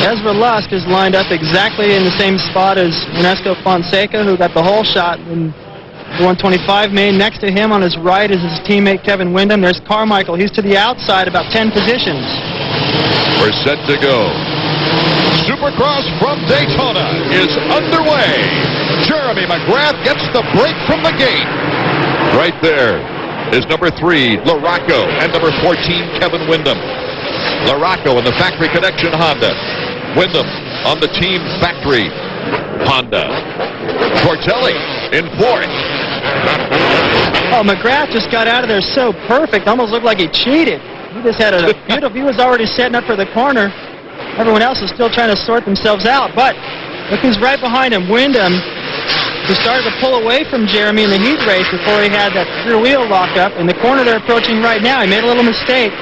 Ezra Lusk is lined up exactly in the same spot as Ernesto Fonseca, who got the whole shot in the 125 main. Next to him on his right is his teammate Kevin Windham. There's Carmichael. He's to the outside about 10 positions. We're set to go. Supercross from Daytona is underway. Jeremy McGrath gets the break from the gate. Right there is number 3, LaRocco, and number 14, Kevin Windham. LaRocco in the Factory Connection Honda. Windham on the Team Factory Honda. Tortelli in 4th. Oh, McGrath just got out of there so perfect. Almost looked like he cheated. He just had a beautiful, he was already setting up for the corner. Everyone else is still trying to sort themselves out. But look who's right behind him, Windham, who started to pull away from Jeremy in the heat race before he had that rear wheel lock up. In the corner they're approaching right now. He made a little mistake.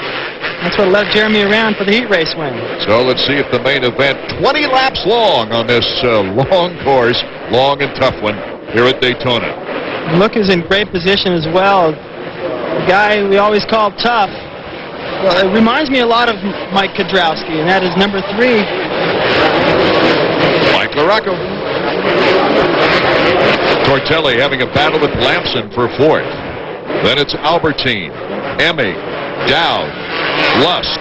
That's what led Jeremy around for the heat race win. So let's see if the main event, 20 laps long on this long course, long and tough one here at Daytona. And look who's in great position as well. The guy we always called tough. Well, it reminds me a lot of Mike Kudrowski, and that is number 3. Mike LaRocco. Tortelli having a battle with Lamson for 4th. Then it's Albertine, Emmy, Dowd, Lusk,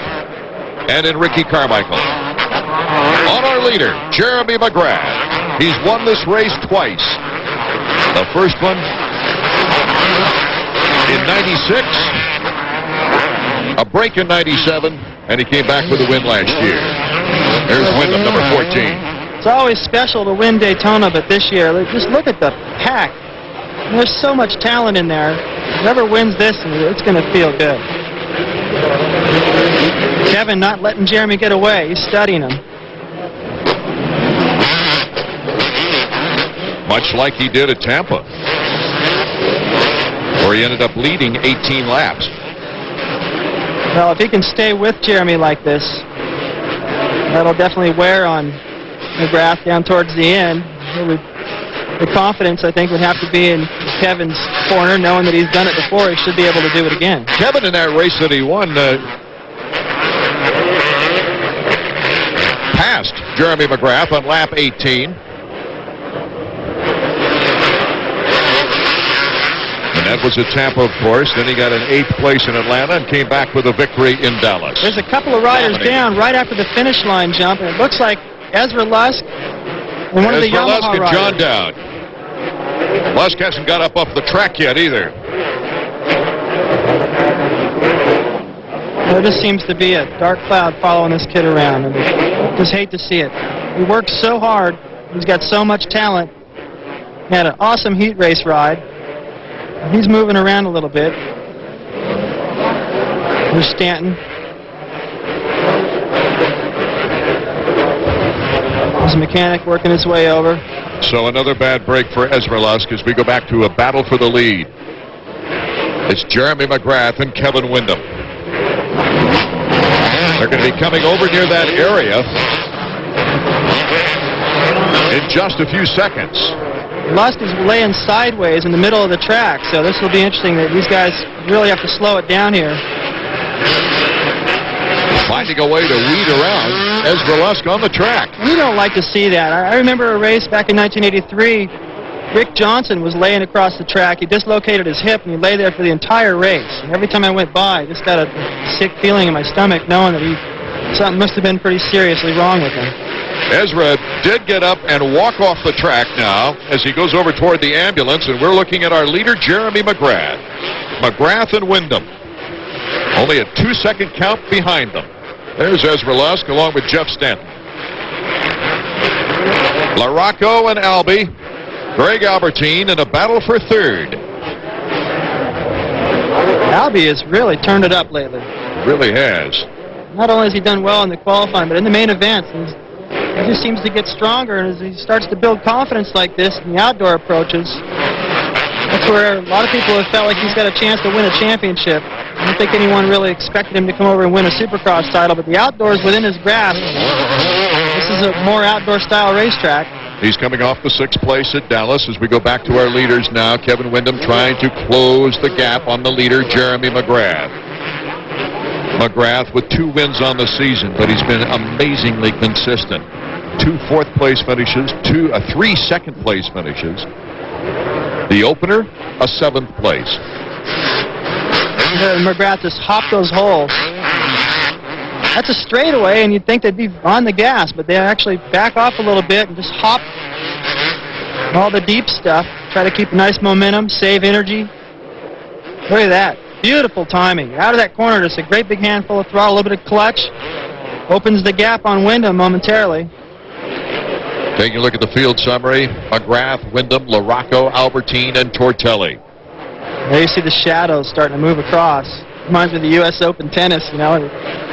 and Enrique Carmichael. On our leader, Jeremy McGrath. He's won this race twice. The first one in '96, a break in '97, and he came back with a win last year. There's Windham, number 14. It's always special to win Daytona, but this year, just look at the pack. There's so much talent in there. Whoever wins this, it's going to feel good. Kevin not letting Jeremy get away. He's studying him. Much like he did at Tampa, where he ended up leading 18 laps. Well, if he can stay with Jeremy like this, that'll definitely wear on McGrath down towards the end. The confidence, I think, would have to be in Kevin's corner, knowing that he's done it before. He should be able to do it again. Kevin, in that race that he won, passed Jeremy McGrath on lap 18. And that was at Tampa, of course. Then he got an 8th place in Atlanta and came back with a victory in Dallas. There's a couple of riders down right after the finish line jump, and it looks like Ezra Lusk and one of the Yamaha Lusk and riders. John Dowd. Lusk hasn't got up off the track yet either. There just seems to be a dark cloud following this kid around, and I just hate to see it. He worked so hard. He's got so much talent. He had an awesome heat race ride. He's moving around a little bit. There's Stanton. There's a mechanic working his way over. So another bad break for Ezra Lusk as we go back to a battle for the lead. It's Jeremy McGrath and Kevin Windham. They're going to be coming over near that area in just a few seconds. Lusk is laying sideways in the middle of the track, so this will be interesting. That these guys really have to slow it down here. Finding a way to weed around Ezra Lusk on the track. We don't like to see that. I remember a race back in 1983. Rick Johnson was laying across the track. He dislocated his hip, and he lay there for the entire race. And every time I went by, I just got a sick feeling in my stomach knowing that something must have been pretty seriously wrong with him. Ezra did get up and walk off the track now as he goes over toward the ambulance, and we're looking at our leader, Jeremy McGrath. McGrath and Windham. Only a 2-second count behind them. There's Ezra Lusk along with Jeff Stanton. LaRocco and Albie. Greg Albertine in a battle for 3rd. Albie has really turned it up lately. Really has. Not only has he done well in the qualifying, but in the main events. He just seems to get stronger, and as he starts to build confidence like this in the outdoor approaches, that's where a lot of people have felt like he's got a chance to win a championship. I don't think anyone really expected him to come over and win a Supercross title, but the outdoors within his grasp. This is a more outdoor-style racetrack. He's coming off the 6th place at Dallas as we go back to our leaders now. Kevin Windham trying to close the gap on the leader, Jeremy McGrath. McGrath with 2 wins on the season, but he's been amazingly consistent. 2 fourth-place finishes, 3 second-place finishes. The opener, a 7th place. McGrath just hopped those holes. That's a straightaway, and you'd think they'd be on the gas, but they actually back off a little bit and just hop all the deep stuff. Try to keep a nice momentum, save energy. Look at that. Beautiful timing. Out of that corner, just a great big handful of throttle, a little bit of clutch. Opens the gap on Wyndham momentarily. Taking a look at the field summary, McGrath, Wyndham, LaRocco, Albertine, and Tortelli. There you see the shadows starting to move across. Reminds me of the U.S. Open tennis, you know.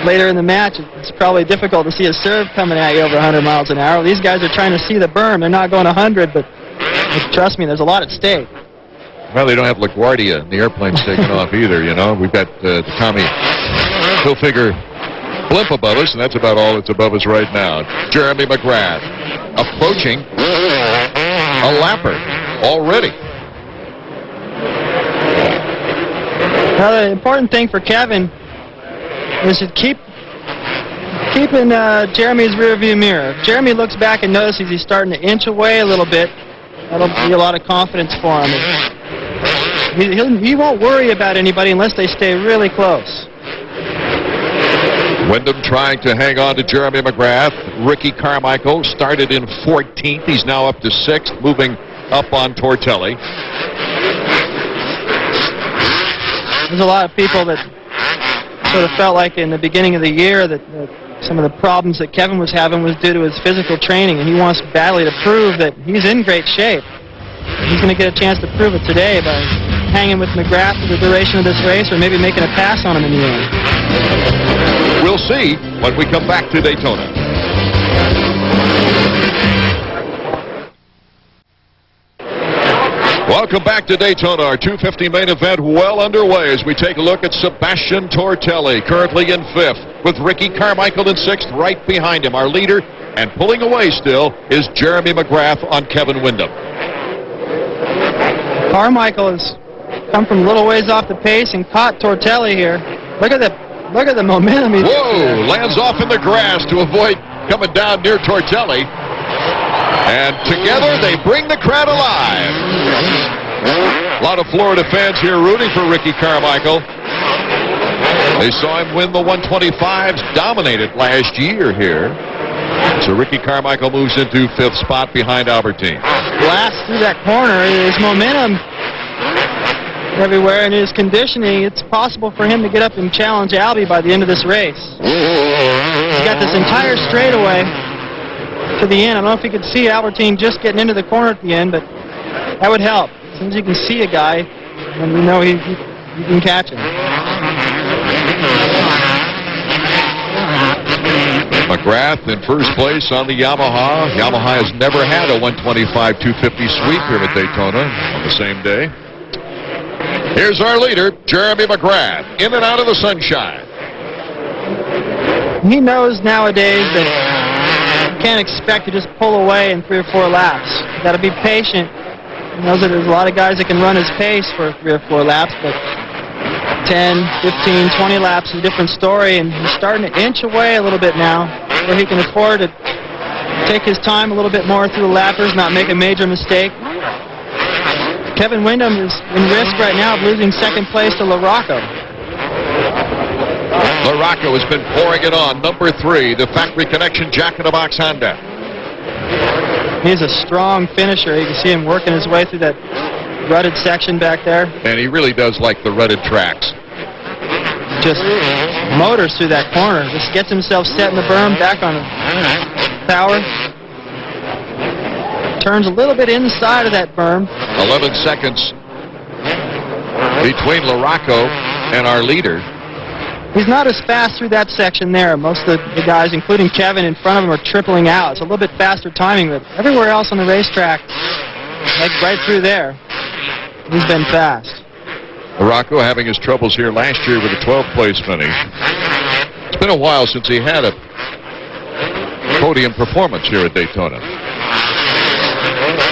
Later in the match, it's probably difficult to see a serve coming at you over 100 miles an hour. These guys are trying to see the berm. They're not going 100, but trust me, there's a lot at stake. Well, they don't have LaGuardia, and the airplane's taking off either, you know. We've got the Tommy Hilfiger blimp above us, and that's about all that's above us right now. Jeremy McGrath approaching a lapper already. Now, the important thing for Kevin is to keep in Jeremy's rearview mirror. If Jeremy looks back and notices he's starting to inch away a little bit, that'll be a lot of confidence for him. He won't worry about anybody unless they stay really close. Wyndham trying to hang on to Jeremy McGrath. Ricky Carmichael started in 14th. He's now up to 6th, moving up on Tortelli. There's a lot of people that sort of felt like in the beginning of the year that some of the problems that Kevin was having was due to his physical training, and he wants badly to prove that he's in great shape. He's going to get a chance to prove it today by hanging with McGrath for the duration of this race, or maybe making a pass on him in the end. We'll see when we come back to Daytona. Welcome back to Daytona. Our 250 main event well underway as we take a look at Sebastian Tortelli, currently in 5th, with Ricky Carmichael in 6th, right behind him. Our leader, and pulling away still, is Jeremy McGrath on Kevin Wyndham. Carmichael has come from a little ways off the pace and caught Tortelli here. Look at the momentum. Whoa! Lands off in the grass to avoid coming down near Tortelli. And together they bring the crowd alive. A lot of Florida fans here rooting for Ricky Carmichael. They saw him win the 125s, dominated last year here. So Ricky Carmichael moves into 5th spot behind Albertine. Blast through that corner. His momentum everywhere, and his conditioning, it's possible for him to get up and challenge Albie by the end of this race. He's got this entire straightaway to the end. I don't know if you could see Albertine just getting into the corner at the end, but that would help. As soon as you can see a guy, then you know you can catch him. McGrath in first place on the Yamaha. Yamaha has never had a 125-250 sweep here at Daytona on the same day. Here's our leader, Jeremy McGrath, in and out of the sunshine. He knows nowadays that you can't expect to just pull away in 3 or 4 laps. You've got to be patient. He knows that there's a lot of guys that can run his pace for 3 or 4 laps, but 10, 15, 20 laps is a different story, and he's starting to inch away a little bit now, where he can afford to take his time a little bit more through the lappers, not make a major mistake. Kevin Wyndham is in risk right now of losing 2nd place to LaRocco. LaRocco has been pouring it on. Number 3, the Factory Connection Jack-in-the-Box Honda. He's a strong finisher. You can see him working his way through that rutted section back there. And he really does like the rutted tracks. Just motors through that corner. Just gets himself set in the berm, back on power. Turns a little bit inside of that berm. 11 seconds between LaRocco and our leader. He's not as fast through that section there. Most of the guys, including Kevin in front of him, are tripling out. It's a little bit faster timing, but everywhere else on the racetrack, like right through there, he's been fast. LaRocco having his troubles here last year with a 12th place finish. It's been a while since he had a podium performance here at Daytona.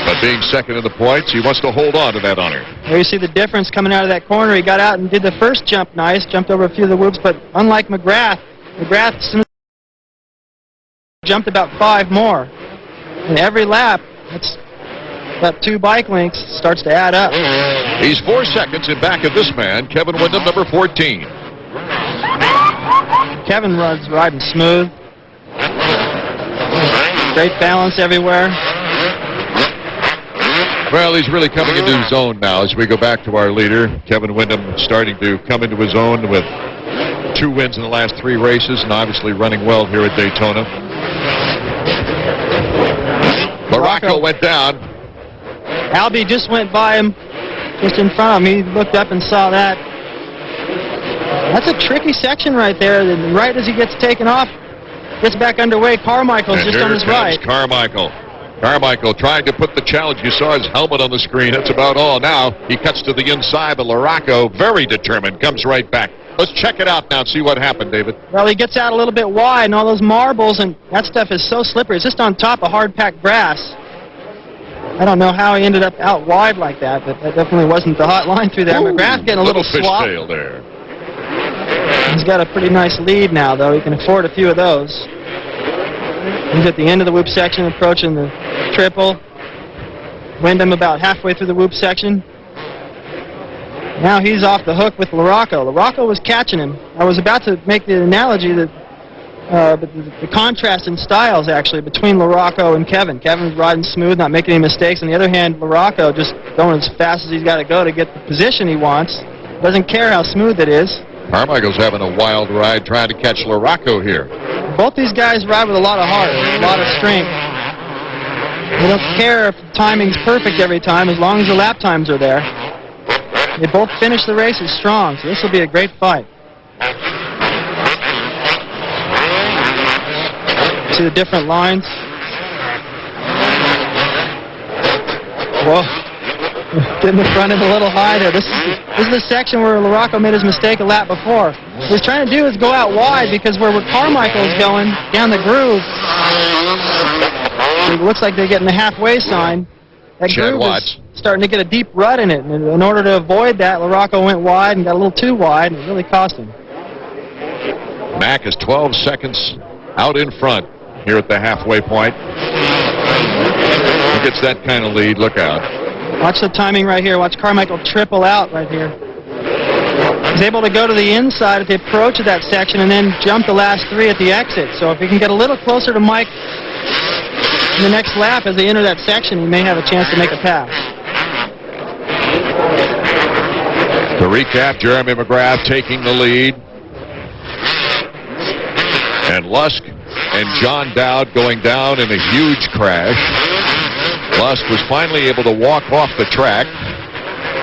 But being second in the points, he wants to hold on to that honor. There you see the difference coming out of that corner. He got out and did the first jump nice, jumped over a few of the whoops, but unlike McGrath, as soon as he jumped about 5 more. And every lap, that's that 2 bike lengths starts to add up. He's 4 seconds in back of this man, Kevin Windham, number 14. Kevin runs riding smooth. Great balance everywhere. Well, he's really coming into his own now as we go back to our leader. Kevin Windham starting to come into his own with 2 wins in the last 3 races and obviously running well here at Daytona. LaRocco went down. Albie just went by him, just in front of him. He looked up and saw that. That's a tricky section right there. And right as he gets taken off, gets back underway, Carmichael's just on his right. Carmichael. Carmichael trying to put the challenge. You saw his helmet on the screen. That's about all. Now he cuts to the inside, but LaRocco, very determined, comes right back. Let's check it out now and see what happened, David. Well, he gets out a little bit wide, and all those marbles, and that stuff is so slippery. It's just on top of hard-packed grass. I don't know how he ended up out wide like that, but that definitely wasn't the hot line through there. McGrath getting a little swap. Fishtail there. He's got a pretty nice lead now, though. He can afford a few of those. He's at the end of the whoop section, approaching the triple. Windham about halfway through the whoop section. Now he's off the hook with LaRocco. LaRocco was catching him. I was about to make the analogy that the contrast in styles, actually, between LaRocco and Kevin. Kevin's riding smooth, not making any mistakes. On the other hand, LaRocco just going as fast as he's got to go to get the position he wants. Doesn't care how smooth it is. Carmichael's having a wild ride trying to catch LaRocco here. Both these guys ride with a lot of heart, a lot of strength. They don't care if the timing's perfect every time, as long as the lap times are there. They both finish the races strong, so this will be a great fight. See the different lines? Whoa. Getting the front end a little high there. This is the section where LaRocco made his mistake a lap before. What he's trying to do is go out wide, because where Carmichael's going, down the groove, it looks like they're getting the halfway sign. That groove is starting to get a deep rut in it. And in order to avoid that, LaRocco went wide and got a little too wide, and it really cost him. Mack is 12 seconds out in front here at the halfway point. He gets that kind of lead. Look out. Watch the timing right here. Watch Carmichael triple out right here. He's able to go to the inside at the approach of that section and then jump the last 3 at the exit. So if he can get a little closer to Mike in the next lap as they enter that section, he may have a chance to make a pass. To recap, Jeremy McGrath taking the lead. And Lusk and John Dowd going down in a huge crash. Lusk was finally able to walk off the track.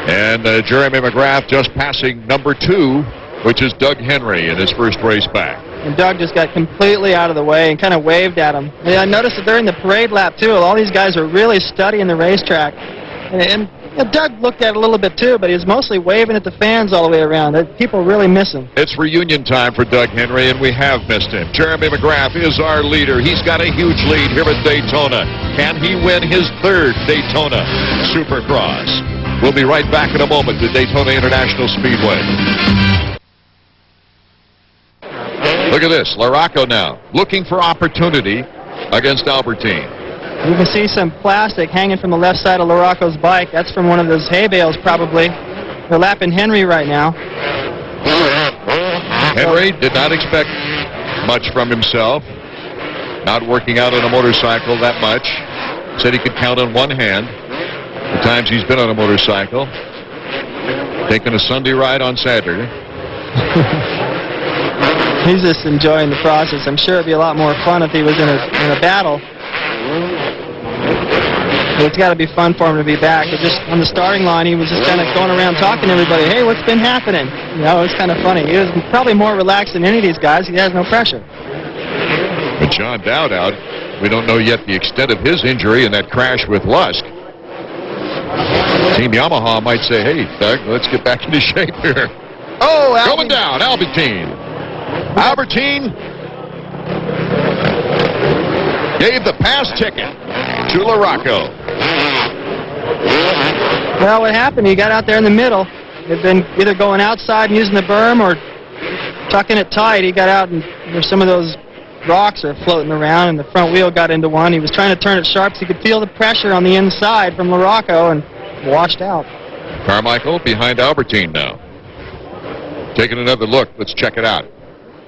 And Jeremy McGrath just passing number 2, which is Doug Henry in his first race back. And Doug just got completely out of the way and kind of waved at him. And I noticed that during the parade lap, too, all these guys are really studying the racetrack. And Doug looked at it a little bit, too, but he was mostly waving at the fans all the way around. People really miss him. It's reunion time for Doug Henry, and we have missed him. Jeremy McGrath is our leader. He's got a huge lead here at Daytona. Can he win his 3rd Daytona Supercross? We'll be right back in a moment to Daytona International Speedway. Look at this. LaRocco now looking for opportunity against Albertine. You can see some plastic hanging from the left side of LaRocco's bike. That's from one of those hay bales, probably. They're lapping Henry right now. Henry did not expect much from himself. Not working out on a motorcycle that much. Said he could count on one hand the times he's been on a motorcycle. Taking a Sunday ride on Saturday. He's just enjoying the process. I'm sure it'd be a lot more fun if he was in a battle. But it's got to be fun for him to be back. But just on the starting line, he was just kind of going around talking to everybody. Hey, what's been happening? You know, it's kind of funny. He was probably more relaxed than any of these guys. He has no pressure. But John Dowd out. We don't know yet the extent of his injury in that crash with Lusk. Team Yamaha might say, hey, Doug, let's get back into shape here. Oh, going down, Albertine. Albertine gave the pass ticket to LaRocco. Well, what happened, he got out there in the middle. They've been either going outside and using the berm or tucking it tight. He got out and there's some of those rocks are floating around and the front wheel got into one. He was trying to turn it sharp so he could feel the pressure on the inside from LaRocco and washed out. Carmichael behind Albertine now. Taking another look. Let's check it out.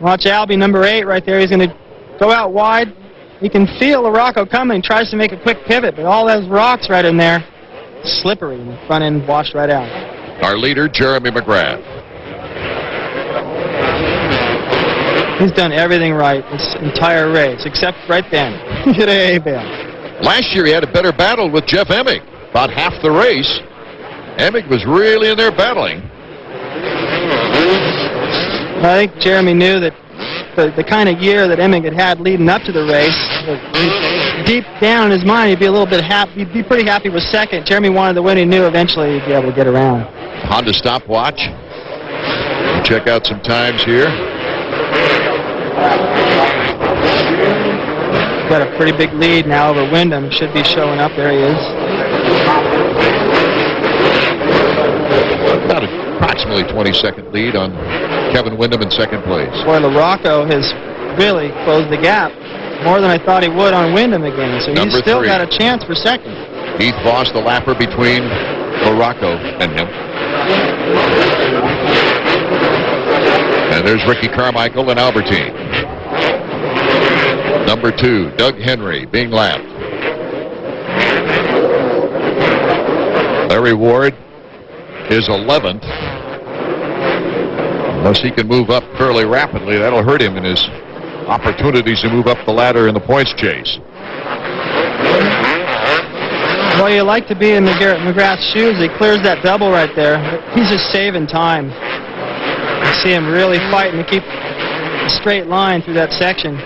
Watch Albie, number 8 right there. He's going to go out wide. You can feel LaRocco coming. Tries to make a quick pivot, but all those rocks right in there, slippery, and the front end washed right out. Our leader, Jeremy McGrath. He's done everything right this entire race, except right then. Get a A-bale. Last year he had a better battle with Jeff Emig. About half the race, Emig was really in there battling. I think Jeremy knew that the kind of year that Emig had leading up to the race, deep down in his mind, he'd be a little bit happy. He'd be pretty happy with second. Jeremy wanted to win. He knew eventually he'd be able to get around. Honda stopwatch. We'll check out some times here. Got a pretty big lead now over Wyndham. Should be showing up. There he is. About approximately 20-second lead on Kevin Wyndham in second place. Boy, LaRocco has really closed the gap more than I thought he would on Wyndham again. So he's still got a chance for second. Heath Voss, the lapper between LaRocco and him. And there's Ricky Carmichael and Albertine. Number 2, Doug Henry being lapped. Larry Ward is 11th. Unless he can move up fairly rapidly, that'll hurt him in his opportunities to move up the ladder in the points chase. Well, you like to be in McGrath's shoes. He clears that double right there. He's just saving time. You see him really fighting to keep a straight line through that section.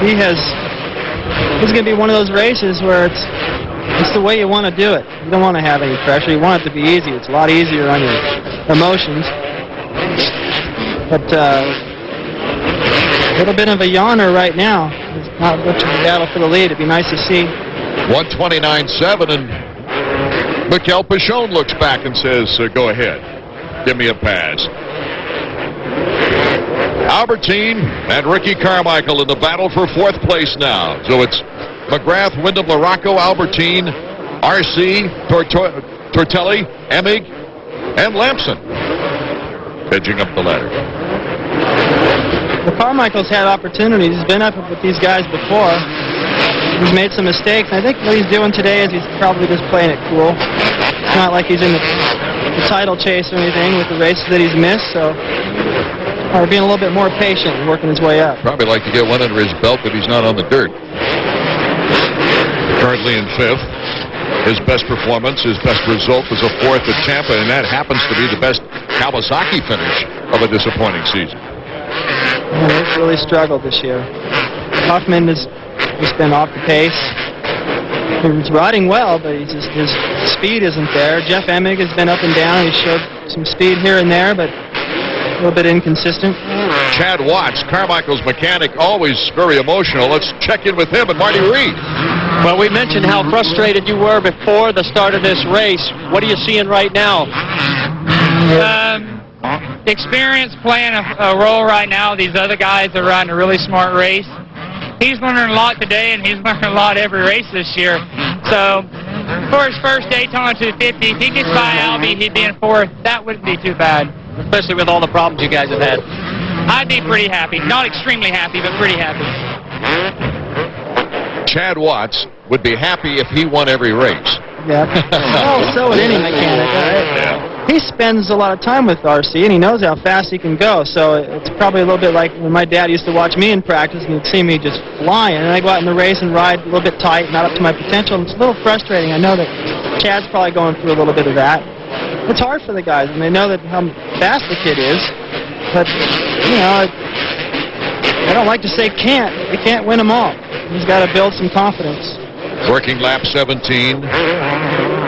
He's going to be one of those races where it's the way you want to do it. You don't want to have any pressure. You want it to be easy. It's a lot easier on your emotions. But a little bit of a yawner right now. It's not much of a battle for the lead. It'd be nice to see. 129.7, and Mikel Pichon looks back and says, go ahead. Give me a pass. Albertine and Ricky Carmichael in the battle for 4th place now. So it's McGrath, Wyndham, LaRocco, Albertine, RC, Tortelli, Emig, and Lamson edging up the ladder. Well, Carmichael's had opportunities. He's been up with these guys before. He's made some mistakes. I think what he's doing today is he's probably just playing it cool. It's not like he's in the title chase or anything with the races that he's missed, so being a little bit more patient and working his way up. Probably like to get one under his belt that he's not on the dirt. Currently in 5th. His best performance, his best result was a 4th at Tampa, and that happens to be the best Kawasaki finish of a disappointing season. Yeah, they've really struggled this year. Huffman has just been off the pace. He's riding well, but his speed isn't there. Jeff Emig has been up and down. He showed some speed here and there, but a little bit inconsistent. Chad Watts, Carmichael's mechanic, always very emotional. Let's check in with him and Marty Reed. Well, we mentioned how frustrated you were before the start of this race. What are you seeing right now? Experience playing a role right now. These other guys are riding a really smart race. He's learning a lot today, and he's learning a lot every race this year. So, for his first Daytona 250, if he gets by Albie, he'd be in 4th. That wouldn't be too bad. Especially with all the problems you guys have had. I'd be pretty happy. Not extremely happy, but pretty happy. Chad Watts would be happy if he won every race. Yeah. Oh, so would any mechanic. He spends a lot of time with RC, and he knows how fast he can go. So it's probably a little bit like when my dad used to watch me in practice, and he'd see me just flying, and I go out in the race and ride a little bit tight, not up to my potential. And it's a little frustrating. I know that Chad's probably going through a little bit of that. It's hard for the guys, and they know that how fast the kid is. But, you know, I don't like to say can't. They can't win them all. He's got to build some confidence. Working lap 17,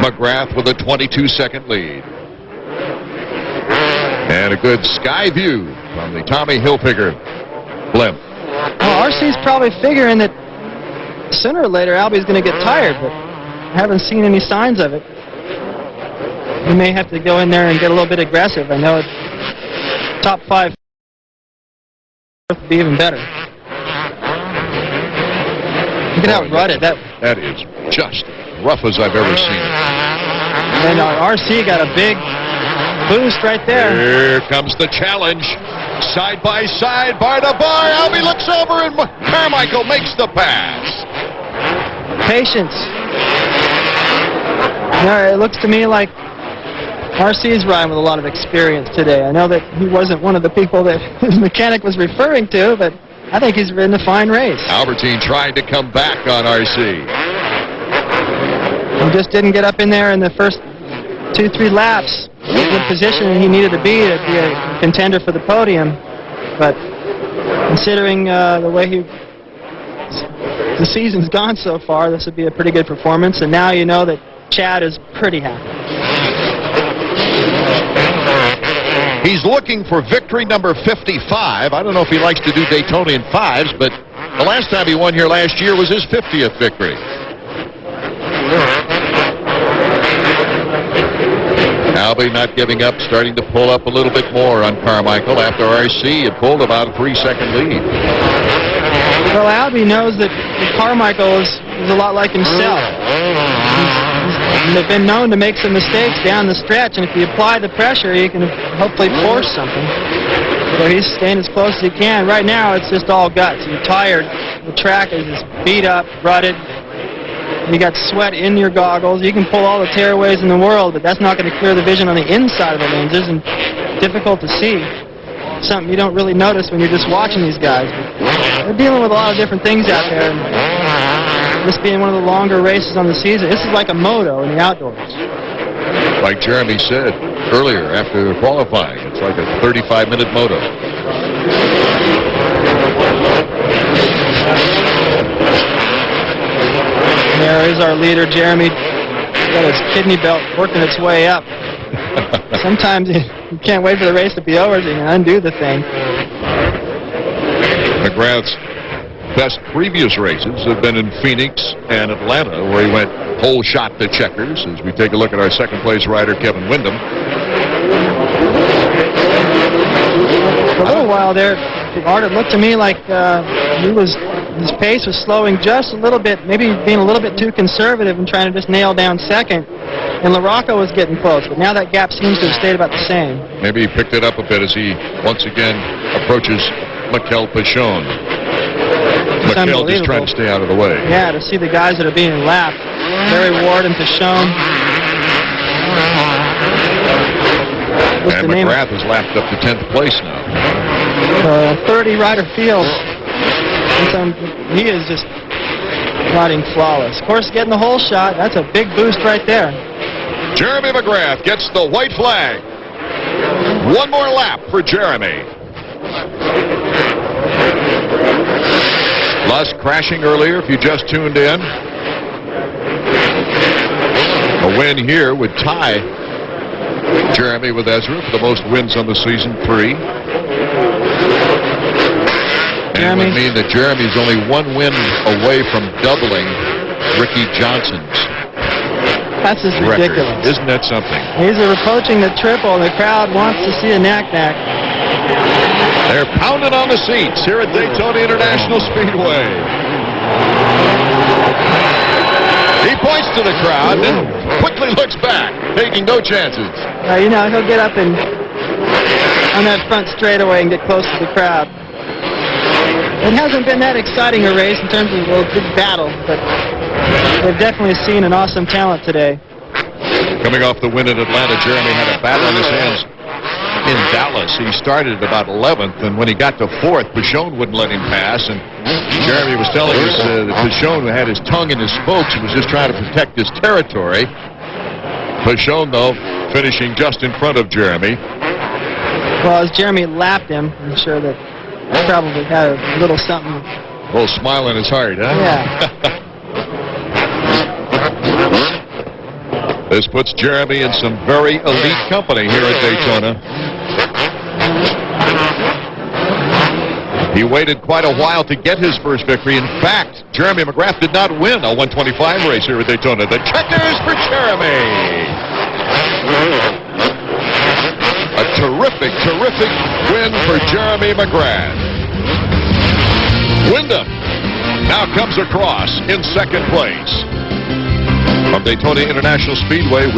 McGrath with a 22-second lead. And a good sky view from the Tommy Hilfiger blimp. Well, RC's probably figuring that sooner or later, Albie's going to get tired, but I haven't seen any signs of it. He may have to go in there and get a little bit aggressive. I know top 5 would be even better. Look at how rutted that is just rough as I've ever seen it. And our RC got a big boost right there. Here comes the challenge. Side by side, bar to bar. Albie looks over and Carmichael makes the pass. Patience. It looks to me like RC is riding with a lot of experience today. I know that he wasn't one of the people that his mechanic was referring to, but I think he's ridden a fine race. Albertine tried to come back on RC. He just didn't get up in there in the first 2-3 laps in the position he needed to be a contender for the podium. But considering the way the season's gone so far, this would be a pretty good performance. And now you know that Chad is pretty happy. He's looking for victory number 55. I don't know if he likes to do Daytona in 5s, but the last time he won here last year was his 50th victory. Albie not giving up, starting to pull up a little bit more on Carmichael after RC had pulled about a 3-second lead. Well, Albie knows that Carmichael is a lot like himself. He's been known to make some mistakes down the stretch, and if you apply the pressure, you can hopefully force something. So he's staying as close as he can. Right now, it's just all guts. You're tired. The track is just beat up, rutted. You got sweat in your goggles. You can pull all the tearaways in the world, but that's not going to clear the vision on the inside of the lenses, and difficult to see. Something you don't really notice when you're just watching these guys. They're dealing with a lot of different things out there. And this being one of the longer races on the season, this is like a moto in the outdoors. Like Jeremy said earlier after qualifying, it's like a 35-minute moto. There is our leader, Jeremy. Got his kidney belt working its way up. Sometimes you can't wait for the race to be over so you can undo the thing. McGrath's best previous races have been in Phoenix and Atlanta, where he went whole shot to checkers, as we take a look at our second-place rider, Kevin Windham. For a little while there, Art, it looked to me like his pace was slowing just a little bit, maybe being a little bit too conservative and trying to just nail down second. And LaRocco was getting close, but now that gap seems to have stayed about the same. Maybe he picked it up a bit as he once again approaches Mikel Pichon. Mikel just trying to stay out of the way. Yeah, to see the guys that are being lapped. Larry Ward and Pichon. And McGrath is lapped up to 10th place now. 30 rider field. He is just riding flawless. Of course, getting the whole shot, that's a big boost right there. Jeremy McGrath gets the white flag. One more lap for Jeremy. Lusk crashing earlier, if you just tuned in. A win here would tie Jeremy with Ezra for the most wins on the season, 3. And would mean that Jeremy's only 1 win away from doubling Ricky Johnson's That's just record. ridiculous. Isn't that something? He's approaching the triple, and the crowd wants to see a knack-knack. They're pounding on the seats here at Daytona International Speedway. He points to the crowd and quickly looks back, taking no chances. You know, he'll get up and on that front straightaway and get close to the crowd. It hasn't been that exciting a race in terms of a big battle, but they've definitely seen an awesome talent today. Coming off the win at Atlanta, Jeremy had a battle on his hands in Dallas. He started at about 11th, and when he got to 4th, Pichon wouldn't let him pass, and Jeremy was telling us that Pichon had his tongue in his spokes and was just trying to protect his territory. Pichon, though, finishing just in front of Jeremy. Well, as Jeremy lapped him, I'm sure that he probably had a little something. A little smile in his heart, huh? Yeah. This puts Jeremy in some very elite company here at Daytona. He waited quite a while to get his first victory. In fact, Jeremy McGrath did not win a 125 race here at Daytona. The checkers for Jeremy. A terrific, terrific win for Jeremy McGrath. Wyndham now comes across in second place. From Daytona International Speedway.